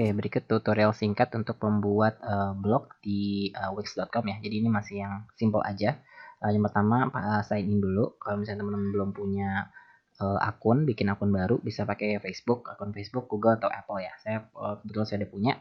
Oke, berikut tutorial singkat untuk membuat blog di wix.com ya. Jadi ini masih yang simple aja. Yang pertama sign in dulu. Kalau misalnya teman-teman belum punya akun, bikin akun baru bisa pakai Facebook, akun Facebook, Google atau Apple ya. Saya kebetulan saya udah punya.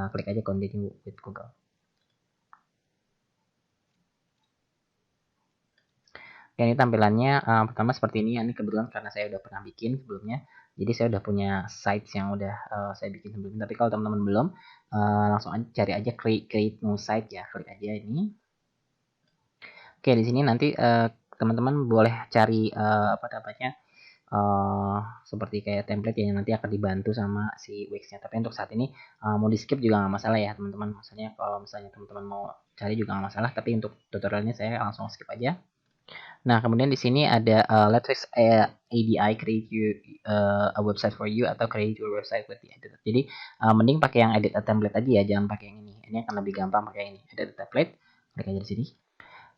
Klik aja continue with Google. Oke, ini tampilannya pertama seperti ini. Ini kebetulan karena saya udah pernah bikin sebelumnya. Jadi saya udah punya sites yang udah saya bikin sebelumnya. Tapi kalau teman-teman belum, langsung aja cari aja create new site ya. Klik aja ini. Oke, di sini nanti teman-teman boleh cari apa namanya seperti kayak template yang nanti akan dibantu sama si Wix-nya. Tapi untuk saat ini mau di skip juga nggak masalah ya teman-teman. Maksudnya kalau misalnya teman-teman mau cari juga nggak masalah. Tapi untuk tutorialnya saya langsung skip aja. Nah, kemudian di sini ada let's fix ADI create you a website for you atau create your website with the editor. Jadi mending pakai yang edit a template aja ya, jangan pakai yang ini. Ini akan lebih gampang pakai ini, edit a template. Klik aja di sini.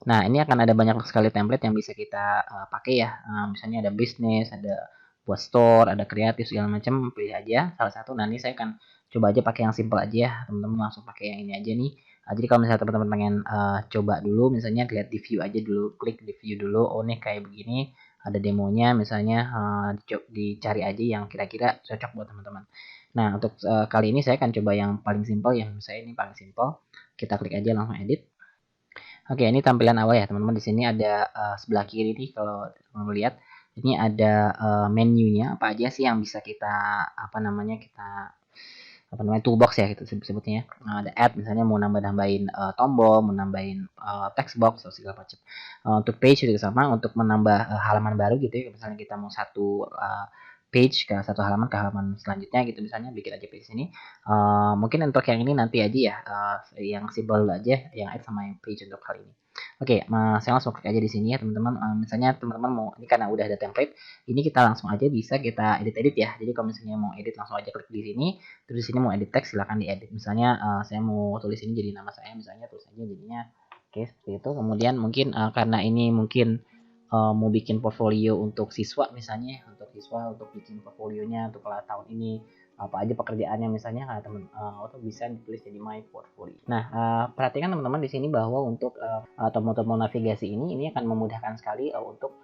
Nah, ini akan ada banyak sekali template yang bisa kita pakai ya. Misalnya ada bisnis, ada buat store, ada kreatif segala macam, pilih aja salah satu. Nah, ini saya akan coba aja pakai yang simple aja ya. Teman-teman langsung pakai yang ini aja nih. Jadi kalau misalnya teman-teman pengen coba dulu, misalnya lihat di view aja dulu, klik di view dulu. Oh, nih kayak begini, ada demonya, misalnya dicari aja yang kira-kira cocok buat teman-teman. Nah, untuk kali ini saya akan coba yang paling simple, yang saya ini paling simple. Kita klik aja langsung edit. Oke, ini tampilan awal ya teman-teman. Di sini ada sebelah kiri nih kalau teman-teman lihat. Ini ada menunya apa aja sih yang bisa kita apa namanya toolbox ya gitu sebutnya. Nah, ada add misalnya mau nambah-nambahin tombol, mau nambahin text box atau segala macam. Untuk page juga sama untuk menambah halaman baru gitu ya. Misalnya kita mau satu page ke satu halaman ke halaman selanjutnya gitu misalnya bikin aja page ini. Mungkin untuk yang ini nanti aja ya yang simple aja yang add sama yang page untuk kali ini. Oke, saya langsung klik aja di sini ya teman-teman. Misalnya teman-teman mau ini karena udah ada template, ini kita langsung aja bisa kita edit-edit ya. Jadi kalau misalnya mau edit langsung aja klik di sini. Terus di sini mau edit teks silahkan diedit. Misalnya saya mau tulis ini jadi nama saya misalnya tulis aja jadinya oke seperti itu. Kemudian mungkin karena ini mungkin mau bikin portfolio untuk siswa misalnya untuk siswa untuk bikin portfolionya untuk tahun ini apa aja pekerjaannya misalnya teman untuk bisa ditulis jadi my portfolio. Nah, perhatikan teman-teman di sini bahwa untuk tombol-tombol navigasi ini akan memudahkan sekali untuk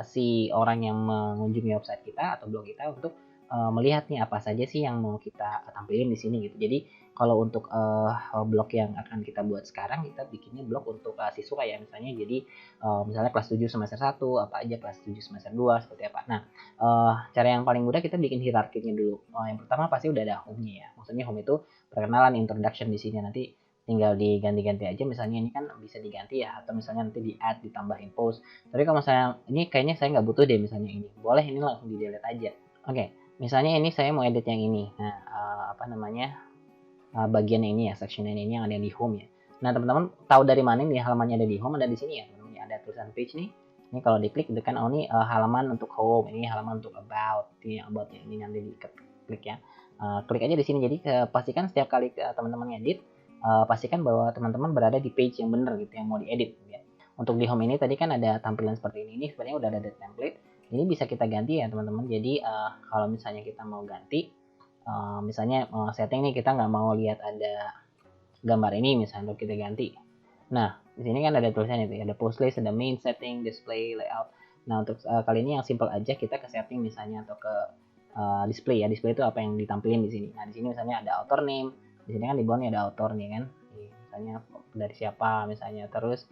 si orang yang mengunjungi website kita atau blog kita untuk melihat nih apa saja sih yang mau kita tampilin di sini gitu. Jadi kalau untuk blog yang akan kita buat sekarang kita bikinnya blog untuk siswa ya misalnya. Jadi misalnya kelas 7 semester 1 apa aja kelas 7 semester 2 seperti apa. Nah, cara yang paling mudah kita bikin hierarkinya dulu. Yang pertama pasti udah ada home-nya ya. Maksudnya home itu perkenalan introduction di sini nanti tinggal diganti-ganti aja misalnya ini kan bisa diganti ya atau misalnya nanti di add ditambahin post. Tapi kalau misalnya ini kayaknya saya nggak butuh deh misalnya ini. Boleh ini langsung di delete aja. Oke, misalnya ini saya mau edit yang ini. Nah, apa namanya? Bagian ini ya, section ini yang ada di home ya. Nah, teman-teman tahu dari mana nih halamannya ada di home ada di sini ya, teman-teman. Ada tulisan page nih. Ini kalau diklik itu kan ini halaman untuk home, ini halaman untuk about. Ini aboutnya ini nanti diklik ya. Klik aja di sini. Jadi pastikan setiap kali teman-teman ngedit pastikan bahwa teman-teman berada di page yang benar gitu yang mau diedit ya. Untuk di home ini tadi kan ada tampilan seperti ini sebenarnya udah ada template. Ini bisa kita ganti ya teman-teman. Jadi kalau misalnya kita mau ganti misalnya setting nih kita nggak mau lihat ada gambar ini misalnya untuk kita ganti. Nah, di sini kan ada tulisannya itu, ada post list, ada main setting, display, layout. Nah, untuk kali ini yang simple aja kita ke setting misalnya atau ke display ya. Display itu apa yang ditampilin di sini. Nah, di sini misalnya ada author name. Di sini kan di bawahnya ada author nih kan. Misalnya dari siapa misalnya terus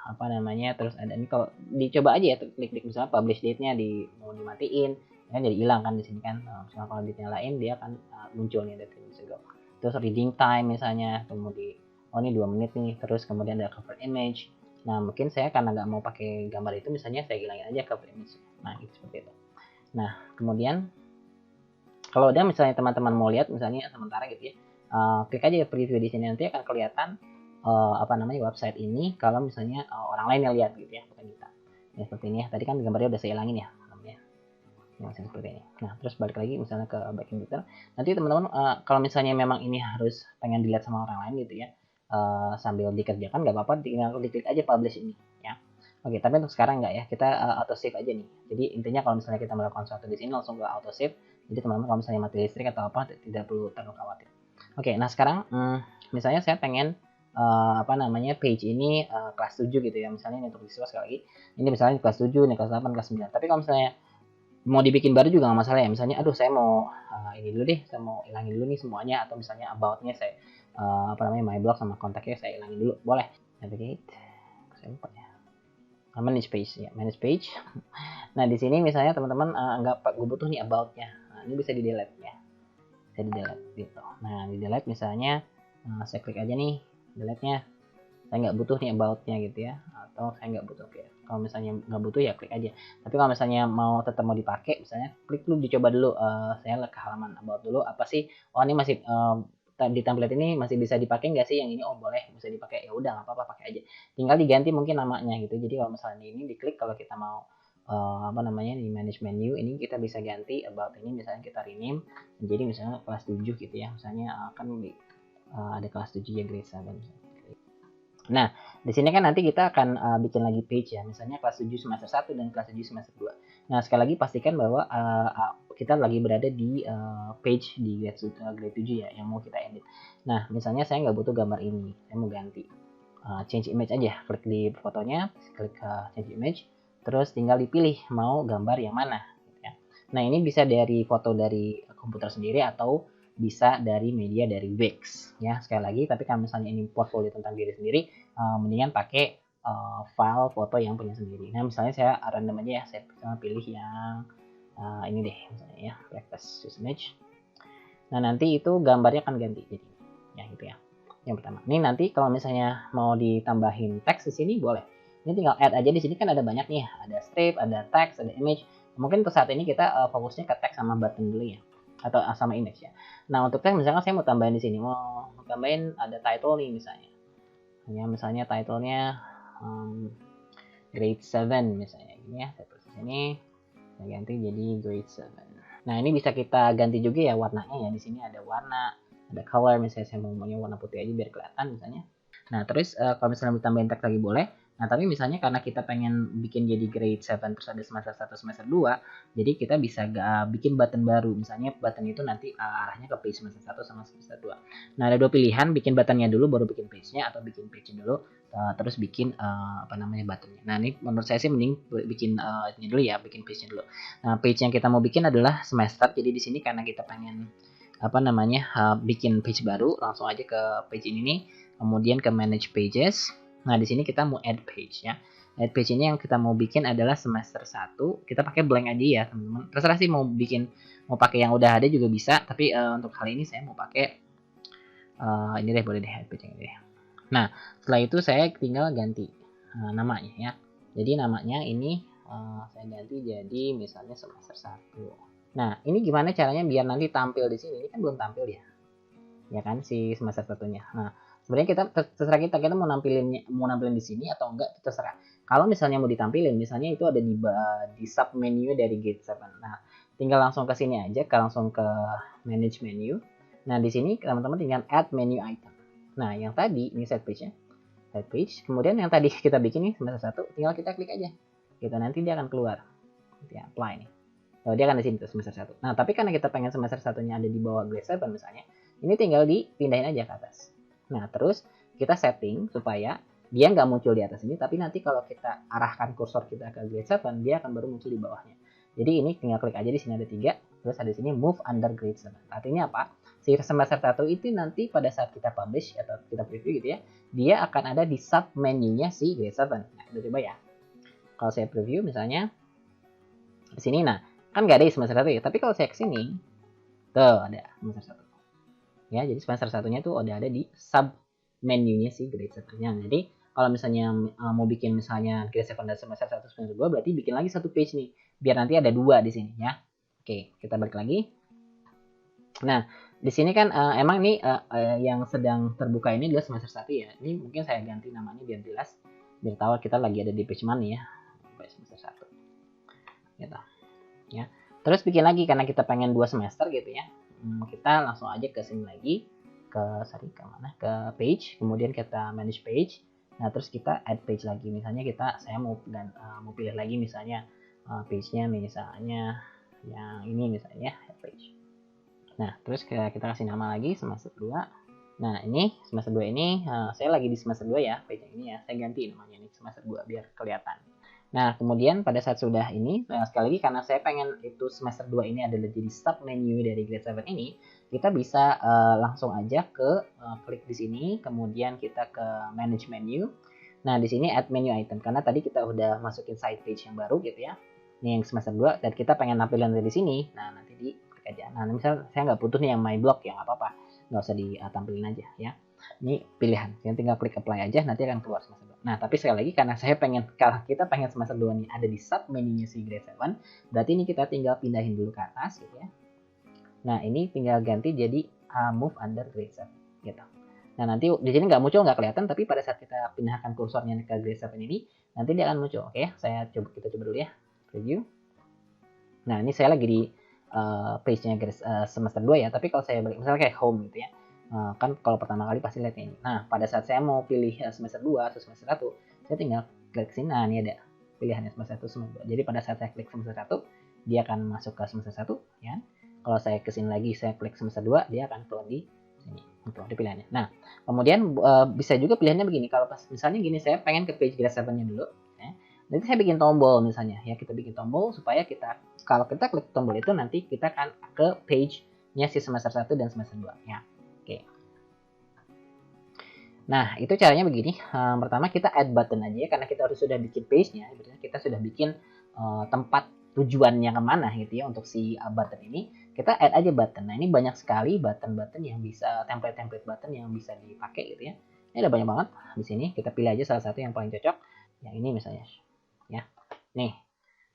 apa namanya terus ada ini kalau dicoba aja ya klik misalnya publish date-nya mau dimatiin kan jadi hilang kan di sini kan. Misalnya kalau dinyalain dia akan muncul nih date bisa go. Terus reading time misalnya kemudian ini 2 menit nih terus kemudian ada cover image. Nah mungkin saya karena nggak mau pakai gambar itu misalnya saya hilangin aja cover image. Nah itu seperti itu. Nah kemudian kalau udah misalnya teman-teman mau lihat misalnya sementara gitu ya klik aja preview di sini nanti akan kelihatan apa namanya website ini kalau misalnya orang lain yang lihat gitu ya bukan kita ya seperti ini ya tadi kan gambarnya udah saya hilangin ya namanya misalnya seperti ini. Nah terus balik lagi misalnya ke backend detail nanti teman-teman kalau misalnya memang ini harus pengen dilihat sama orang lain gitu ya sambil dikerjakan nggak apa-apa tinggal diklik aja publish ini ya. Oke, tapi untuk sekarang enggak ya, kita auto save aja nih. Jadi intinya kalau misalnya kita melakukan sesuatu di sini langsung ke auto save. Jadi teman-teman kalau misalnya mati listrik atau apa tidak perlu terlalu khawatir. Oke, nah sekarang misalnya saya pengen apa namanya page ini kelas 7 gitu ya. Misalnya ini untuk siswa sekali lagi. Ini misalnya kelas 7, ini kelas 8, kelas 9. Tapi kalau misalnya mau dibikin baru juga nggak masalah ya. Misalnya aduh saya mau ini dulu deh, saya mau hilangin dulu nih semuanya, atau misalnya about-nya saya apa namanya my blog sama kontaknya saya hilangin dulu, boleh. Navigate, saya lupa ya. Manage page ya, manage page. Nah di sini misalnya teman-teman nggak gue butuh nih about-nya, nah, ini bisa di delete ya, bisa di delete gitu. Nah di delete misalnya saya klik aja nih delete-nya, saya nggak butuh nih about-nya gitu ya, atau saya nggak butuh. Oke, kalau misalnya nggak butuh ya klik aja. Tapi kalau misalnya mau tetap mau dipakai, misalnya klik dulu, dicoba dulu. Saya ke halaman about dulu, apa sih, oh ini masih di template ini masih bisa dipakai nggak sih yang ini, oh boleh bisa dipakai, ya udah nggak apa-apa pakai aja, tinggal diganti mungkin namanya gitu. Jadi kalau misalnya ini diklik, kalau kita mau apa namanya di manage menu ini kita bisa ganti about ini, misalnya kita rename jadi misalnya kelas 7 gitu ya, misalnya kan ada kelas 7 ya grade 7. Nah, di sini kan nanti kita akan bikin lagi page ya, misalnya kelas 7 semester 1 dan kelas 7 semester 2. Nah, sekali lagi pastikan bahwa kita lagi berada di page di grade 7 ya, yang mau kita edit. Nah, misalnya saya nggak butuh gambar ini, saya mau ganti. Change image aja, klik di fotonya, klik change image, terus tinggal dipilih mau gambar yang mana. Gitu ya. Nah, ini bisa dari foto dari komputer sendiri atau bisa dari media dari Wix ya, sekali lagi. Tapi kalau misalnya ini portfolio tentang diri sendiri, mendingan pakai file foto yang punya sendiri. Nah misalnya saya random aja ya, saya pilih yang ini deh misalnya ya, breakfast image. Nah nanti itu gambarnya akan ganti jadi ya gitu ya, yang pertama. Ini nanti kalau misalnya mau ditambahin teks di sini boleh, ini tinggal add aja. Di sini kan ada banyak nih, ada strip, ada teks, ada image. Mungkin untuk saat ini kita fokusnya ke teks sama button dulu ya, atau sama image ya. Nah untuk teks misalkan saya mau tambahin di sini, mau tambahin ada title nih misalnya. Ya misalnya titlenya grade 7 misalnya ini ya, saya tulis sini, saya ganti jadi grade 7. Nah ini bisa kita ganti juga ya warnanya ya. Di sini ada warna, ada color, misalnya saya mau warna putih aja biar kelihatan misalnya. Nah terus kalau misalnya mau tambahin teks lagi boleh. Nah tapi misalnya karena kita pengen bikin jadi grade 7 terus ada semester 1 semester 2, jadi kita bisa bikin button baru. Misalnya button itu nanti arahnya ke page semester 1 sama semester 2. Nah ada dua pilihan, bikin buttonnya dulu baru bikin page-nya, atau bikin page-nya dulu terus bikin apa namanya buttonnya. Nah ini menurut saya sih mending bikin ini dulu ya, bikin page-nya dulu. Nah page yang kita mau bikin adalah semester. Jadi di sini karena kita pengen apa namanya bikin page baru, langsung aja ke page ini nih, kemudian ke manage pages. Nah di sini kita mau add page ya. Add page ini yang kita mau bikin adalah semester 1. Kita pakai blank aja ya teman-teman, terserah sih mau bikin, mau pakai yang udah ada juga bisa, tapi untuk kali ini saya mau pakai ini deh, boleh deh add page yang ini deh. Nah setelah itu saya tinggal ganti namanya ya. Jadi namanya ini saya ganti jadi misalnya semester 1. Nah ini gimana caranya biar nanti tampil di sini? Ini kan belum tampil ya kan si semester satunya. Nah sebenarnya kita terserah kita mau nampilin di sini atau enggak, terserah. Kalau misalnya mau ditampilin, misalnya itu ada di sub menu dari grade 7. Nah tinggal langsung ke sini aja, langsung ke manage menu. Nah di sini teman-teman tinggal add menu item. Nah yang tadi ini set page ya, set page. Kemudian yang tadi kita bikin nih semester 1, tinggal kita klik aja. Gitu nanti dia akan keluar. Gitu ya, apply nih. Oh, dia akan di sini tuh semester 1. Nah, tapi karena kita pengen semester 1-nya ada di bawah grade 7 misalnya, ini tinggal dipindahin aja ke atas. Nah, terus kita setting supaya dia nggak muncul di atas ini, tapi nanti kalau kita arahkan kursor kita ke grade 7, dia akan baru muncul di bawahnya. Jadi ini tinggal klik aja, di sini ada 3, terus ada di sini move under grade 7. Artinya apa? Si semester 1 itu nanti pada saat kita publish atau kita preview gitu ya, dia akan ada di sub menunya si grade 7. Nah, kita coba ya. Kalau saya preview misalnya di sini, nah kan nggak ada di semester 1 ya, tapi kalau saya kesini tuh ada semester 1 ya. Jadi semester 1-nya tuh udah ada di sub menunya si grade 7-nya. Jadi kalau misalnya mau bikin misalnya grade 7 dan semester 1 semester 2, berarti bikin lagi satu page nih biar nanti ada 2 di sini ya. Oke, kita balik lagi. Nah di sini kan emang nih yang sedang terbuka ini adalah semester 1 ya. Ini mungkin saya ganti namanya biar jelas, biar tahu kita lagi ada di page mana ya, semester 1 gitu ya. Terus bikin lagi karena kita pengen 2 semester gitu ya. Kita langsung aja ke sini lagi, ke mana, ke page, kemudian kita manage page. Nah, terus kita add page lagi. Misalnya saya mau pilih lagi misalnya page-nya misalnya yang ini misalnya add page. Nah, terus kita kasih nama lagi semester 2. Nah, ini semester 2 ini saya lagi di semester 2 ya, page yang ini ya. Saya ganti namanya ini semester 2 biar kelihatan. Nah, kemudian pada saat sudah ini, sekali lagi karena saya pengen itu semester 2 ini adalah jadi sub menu dari grade 7 ini, kita bisa langsung aja ke klik di sini, kemudian kita ke manage menu. Nah, di sini add menu item karena tadi kita udah masukin side page yang baru gitu ya. Ini yang semester 2 dan kita pengen nampilin dari sini. Nah, nanti di klik aja. Nah, misal saya nggak butuh nih yang my blog ya, nggak apa-apa. Nggak usah ditampilin aja ya. Ini pilihan, yang tinggal klik apply aja nanti akan keluar semester 2. Nah, tapi sekali lagi karena kita pengen semester 2 nih ada di sub menunya si grade 7, berarti ini kita tinggal pindahin dulu ke atas gitu ya. Nah, ini tinggal ganti jadi move under grade 7 gitu. Nah, nanti di sini nggak muncul, nggak kelihatan, tapi pada saat kita pindahkan kursornya ke grade 7 ini, nanti dia akan muncul. Oke, kita coba dulu ya. Preview. Nah, ini saya lagi di page-nya semester 2 ya, tapi kalau saya balik misalnya kayak home gitu ya. Kan kalau pertama kali pasti lihat ini. Nah, pada saat saya mau pilih semester 2 atau semester 1, saya tinggal klik sini. Nah, ini ada pilihannya semester 1, semester 2. Jadi pada saat saya klik semester 1, dia akan masuk ke semester 1 ya. Kalau saya ke sini lagi, saya klik semester 2, dia akan keluar di sini. Itu di pilihannya. Nah, kemudian bisa juga pilihannya begini. Kalau pas misalnya gini, saya pengen ke page grade 7-nya dulu. Ya. Nanti saya bikin tombol misalnya ya, kita bikin tombol supaya kalau kita klik tombol itu nanti kita akan ke page-nya si semester 1 dan semester 2 ya. Oke. Nah, itu caranya begini. Pertama kita add button aja ya, karena kita sudah bikin page-nya, kita sudah bikin tempat tujuannya kemana gitu ya untuk si button ini. Kita add aja button. Nah, ini banyak sekali button-button yang bisa, template-template button yang bisa dipakai gitu ya. Ini ada banyak banget di sini. Kita pilih aja salah satu yang paling cocok. Yang ini misalnya. Ya. Nih.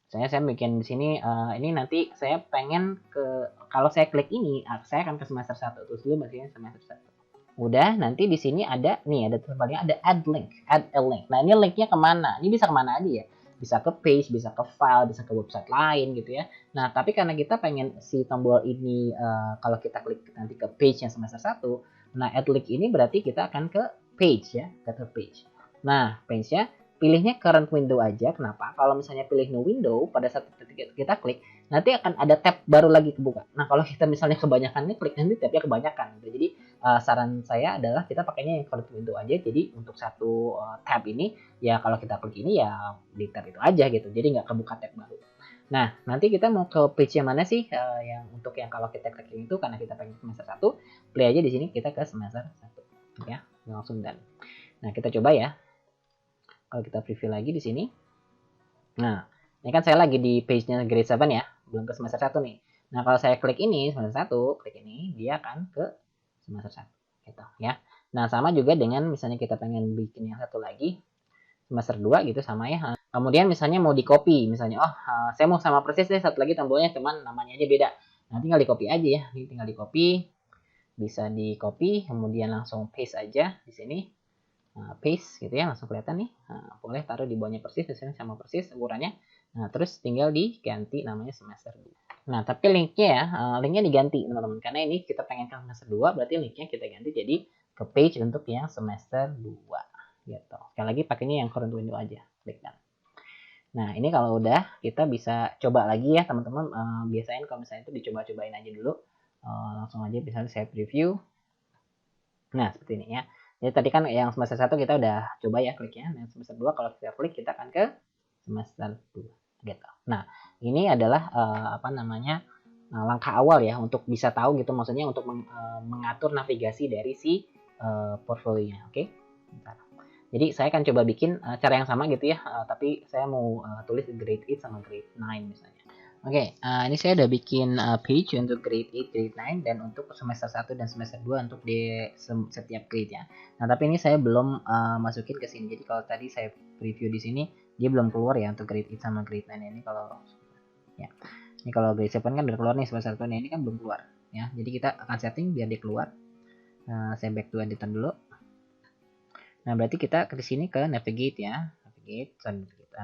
Saya bikin di sini ini nanti saya pengen kalau saya klik ini saya akan ke semester 1 terus dulu masih semester 1. Udah, nanti di sini ada tempatnya ada add a link. Nah, ini linknya kemana? Ini bisa kemana aja ya? Bisa ke page, bisa ke file, bisa ke website lain gitu ya. Nah, tapi karena kita pengen si tombol ini kalau kita klik nanti ke page yang semester 1, nah add link ini berarti kita akan ke page ya, ke page. Nah, page-nya pilihnya current window aja. Kenapa? Kalau misalnya pilih new window, pada saat kita klik, nanti akan ada tab baru lagi kebuka. Nah, kalau kita misalnya kebanyakan klik, nanti tabnya kebanyakan. Gitu. Jadi, saran saya adalah kita pakainya yang current window aja. Jadi, untuk satu tab ini, ya kalau kita klik ini, ya di tab itu aja gitu. Jadi, nggak kebuka tab baru. Nah, nanti kita mau ke page yang mana sih? Yang untuk yang kalau kita klik itu, karena kita pengen semester 1, play aja di sini, kita ke semester 1. Ya, langsung done. Nah, kita coba ya. Kalau kita preview lagi di sini. Nah, ini kan saya lagi di page-nya grade 7 ya, belum ke semester 1 nih. Nah, kalau saya klik ini semester 1, klik ini, dia akan ke semester 1 gitu ya. Nah, sama juga dengan misalnya kita pengen bikin yang satu lagi semester 2 gitu sama ya. Kemudian misalnya mau di-copy, misalnya saya mau sama persis deh satu lagi tombolnya cuman namanya aja beda. Nah, tinggal di-copy aja ya. Ini tinggal di-copy. Bisa di-copy, kemudian langsung paste aja di sini. Paste gitu ya, langsung kelihatan nih. Nah, boleh taruh di bawahnya persis, di sini sama persis ukurannya. Nah, terus tinggal diganti namanya semester 2. Nah, tapi linknya ya, linknya diganti teman-teman. Karena ini kita pengen ke semester 2, berarti linknya kita ganti jadi ke page untuk yang semester 2. Gitu. Sekali lagi pakainya yang current window aja. Klik dan. Nah, ini kalau udah, kita bisa coba lagi ya teman-teman. Biasain kalau misalnya itu dicoba-cobain aja dulu. Langsung aja misalnya saya preview. Nah, seperti ini ya. Jadi tadi kan yang semester 1 kita udah coba ya kliknya. Yang semester 2 kalau kita klik kita akan ke semester 2 gitu. Nah, ini adalah langkah awal ya untuk bisa tahu gitu, maksudnya untuk mengatur navigasi dari si portfolionya. Oke. Jadi saya akan coba bikin cara yang sama gitu ya, tapi saya mau tulis grade 8 sama grade 9 misalnya. Oke, ini saya udah bikin page untuk grade 8, grade 9, dan untuk semester 1 dan semester 2 untuk di setiap grade ya. Nah, tapi ini saya belum masukin ke sini. Jadi kalau tadi saya preview di sini, dia belum keluar ya untuk grade 8 sama grade 9 ini kalau ya. Ini kalau grade 7 kan udah keluar nih semester 1, ini kan belum keluar ya. Jadi kita akan setting biar dia keluar. Saya back to editor dulu. Nah, berarti kita ke sini ke navigate ya. Navigate,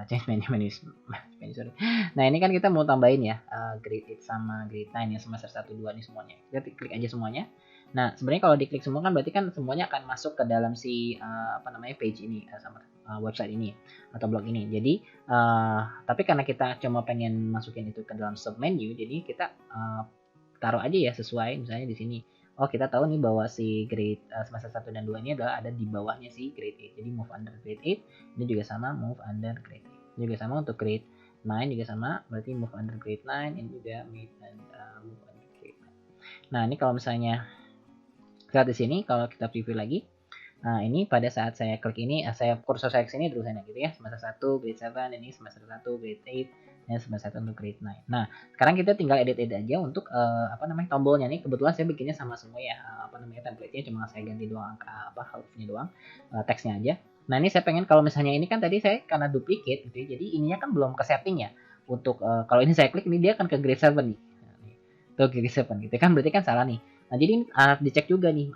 change menu, sorry. Nah, ini kan kita mau tambahin ya grade 8 sama grade 9 ya semester 1 2 nih semuanya. Kita klik aja semuanya. Nah, sebenarnya kalau diklik semua kan berarti kan semuanya akan masuk ke dalam si page ini sama website ini atau blog ini. Jadi tapi karena kita cuma pengen masukin itu ke dalam sub menu, jadi kita taruh aja ya sesuai misalnya di sini. Oh, kita tahu nih bahwa si grade semester 1 dan 2 ini adalah ada di bawahnya si grade 8. Jadi move under grade 8 ini juga sama move under grade 8. Ini juga sama untuk grade 9 juga sama, berarti move under grade 9 ini juga move under grade 9. Nah, ini kalau misalnya lihat di sini kalau kita preview lagi. Nah, ini pada saat saya klik ini, saya kursor saya ke sini terusannya gitu ya. Semester 1 grade 7, ini semester 1 grade 8, dan semester 1 untuk grade 9. Nah, sekarang kita tinggal edit-edit aja untuk tombolnya nih. Kebetulan saya bikinnya sama semua ya. Template-nya cuma saya ganti doang angka hurufnya doang, teksnya aja. Nah, ini saya pengen kalau misalnya ini kan tadi saya karena duplicate gitu ya. Jadi ininya kan belum ke setting ya. Untuk kalau ini saya klik ini dia akan ke grade 7 nih. Tuh grade 7 gitu kan berarti kan salah nih. Nah, jadi ini dicek juga nih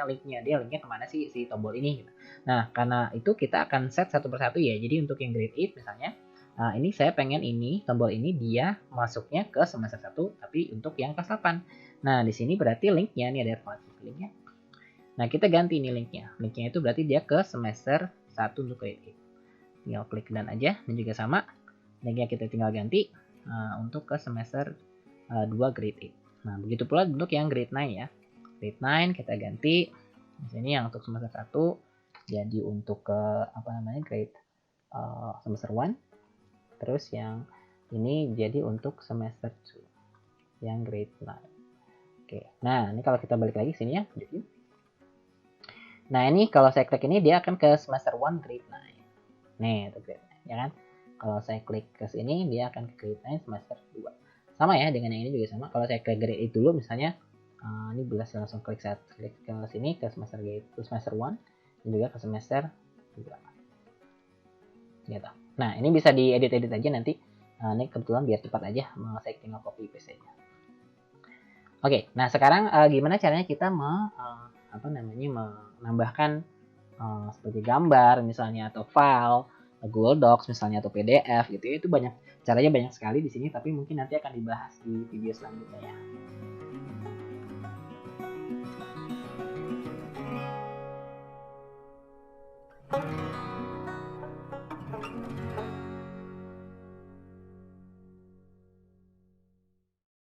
linknya. Dia linknya kemana sih si tombol ini gitu. Nah, karena itu kita akan set satu persatu ya. Jadi untuk yang grade 8 misalnya, ini saya pengen ini tombol ini dia masuknya ke semester 1 tapi untuk yang kelas 8. Nah, di sini berarti linknya nih ada linknya. Nah, kita ganti ini linknya. Linknya itu berarti dia ke semester 1 untuk grade 8. Tinggal klik dan aja. Dan juga sama. Linknya kita tinggal ganti untuk ke semester 2 grade 8. Nah, begitu pula untuk yang grade 9 ya. Grade 9 kita ganti. Di sini yang untuk semester 1 jadi untuk ke grade semester 1. Terus yang ini jadi untuk semester 2 yang grade 9. Oke. Nah, ini kalau kita balik lagi sini ya, review. Nah, ini kalau saya klik ini dia akan ke semester 1 grade 9. Nih, itu grade 9, ya kan? Kalau saya klik ke sini dia akan ke grade 9 semester 2. Sama ya dengan yang ini juga sama. Kalau saya ke grade 8 dulu misalnya ini bisa langsung klik ke sini ke semester 1 dan juga ke semester 2 gitu. Nah, ini bisa diedit-edit aja nanti. Ini kebetulan biar cepat aja, saya tinggal copy paste aja. Oke, nah sekarang gimana caranya kita menambahkan seperti gambar misalnya atau file Google Docs misalnya atau PDF gitu ya. Itu caranya banyak sekali di sini, tapi mungkin nanti akan dibahas di video selanjutnya ya.